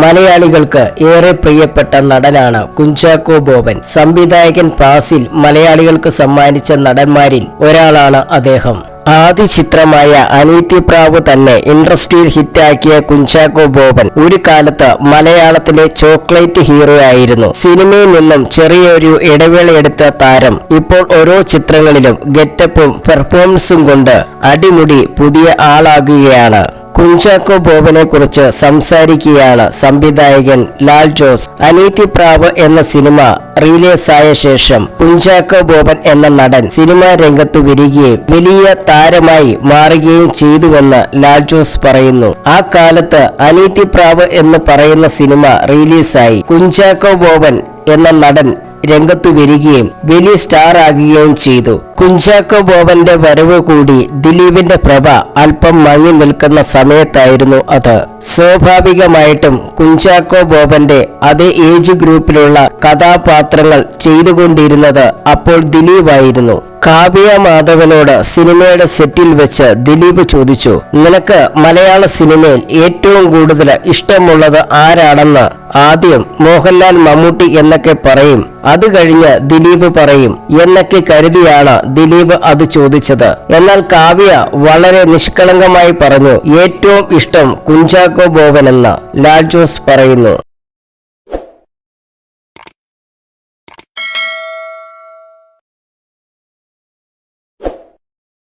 മലയാളികൾക്ക് ഏറെ പ്രിയപ്പെട്ട നടനാണ് കുഞ്ചാക്കോ ബോബൻ. സംവിധായകൻ ഫാസിൽ മലയാളികൾക്ക് സമ്മാനിച്ച നടന്മാരിൽ ഒരാളാണ് അദ്ദേഹം. ആദ്യ ചിത്രമായ അനീതിപ്രാവ് തന്നെ ഇൻഡസ്ട്രിയിൽ ഹിറ്റാക്കിയ കുഞ്ചാക്കോ ബോബൻ ഒരു കാലത്ത് മലയാളത്തിലെ ചോക്ലേറ്റ് ഹീറോ ആയിരുന്നു. സിനിമയിൽ നിന്നും ചെറിയൊരു ഇടവേളയെടുത്ത താരം ഇപ്പോൾ ഓരോ ചിത്രങ്ങളിലും ഗെറ്റപ്പും പെർഫോമൻസും കൊണ്ട് അടിമുടി പുതിയ ആളാകുകയാണ്. കുഞ്ചാക്കോ ബോബനെ കുറിച്ച് സംസാരിക്കുകയാണ് സംവിധായകൻ ലാൽ ജോസ്. അനീതിപ്രാവ് എന്ന സിനിമ റിലീസായ ശേഷം കുഞ്ചാക്കോ ബോബൻ എന്ന നടൻ സിനിമാ രംഗത്ത് വരികയും വലിയ താരമായി മാറുകയും ചെയ്തുവെന്ന് ലാൽ ജോസ് പറയുന്നു. ആ കാലത്ത് അനീതിപ്രാവ് എന്ന് പറയുന്ന സിനിമ റിലീസായി കുഞ്ചാക്കോ ബോബൻ എന്ന നടൻ രംഗത്തു വരികയും വലിയ സ്റ്റാർ ആകുകയും ചെയ്തു. കുഞ്ചാക്കോ ബോബന്റെ വരവ് കൂടി ദിലീപിന്റെ പ്രഭ അല്പം മങ്ങി നിൽക്കുന്ന സമയത്തായിരുന്നു അത്. സ്വാഭാവികമായിട്ടും കുഞ്ചാക്കോ ബോബന്റെ അതേ ഏജ് ഗ്രൂപ്പിലുള്ള കഥാപാത്രങ്ങൾ ചെയ്തുകൊണ്ടിരുന്നത് അപ്പോൾ ദിലീപായിരുന്നു. കാവ്യ മാധവനോട് സിനിമയുടെ സെറ്റിൽ വെച്ച് ദിലീപ് ചോദിച്ചു, നിനക്ക് മലയാള സിനിമയിൽ ഏറ്റവും കൂടുതൽ ഇഷ്ടമുള്ളത് ആരാണെന്ന്. ആദ്യം മോഹൻലാൽ, മമ്മൂട്ടി എന്നൊക്കെ പറയും, അത് കഴിഞ്ഞ് ദിലീപ് പറയും എന്നൊക്കെ കരുതിയാണ് ദിലീപ് അത് ചോദിച്ചത്. എന്നാൽ കാവ്യ വളരെ നിഷ്കളങ്കമായി പറഞ്ഞു, ഏറ്റവും ഇഷ്ടം കുഞ്ചാക്കോ ബോബൻ എന്ന്. ലാൽ ജോസ് പറയുന്നു.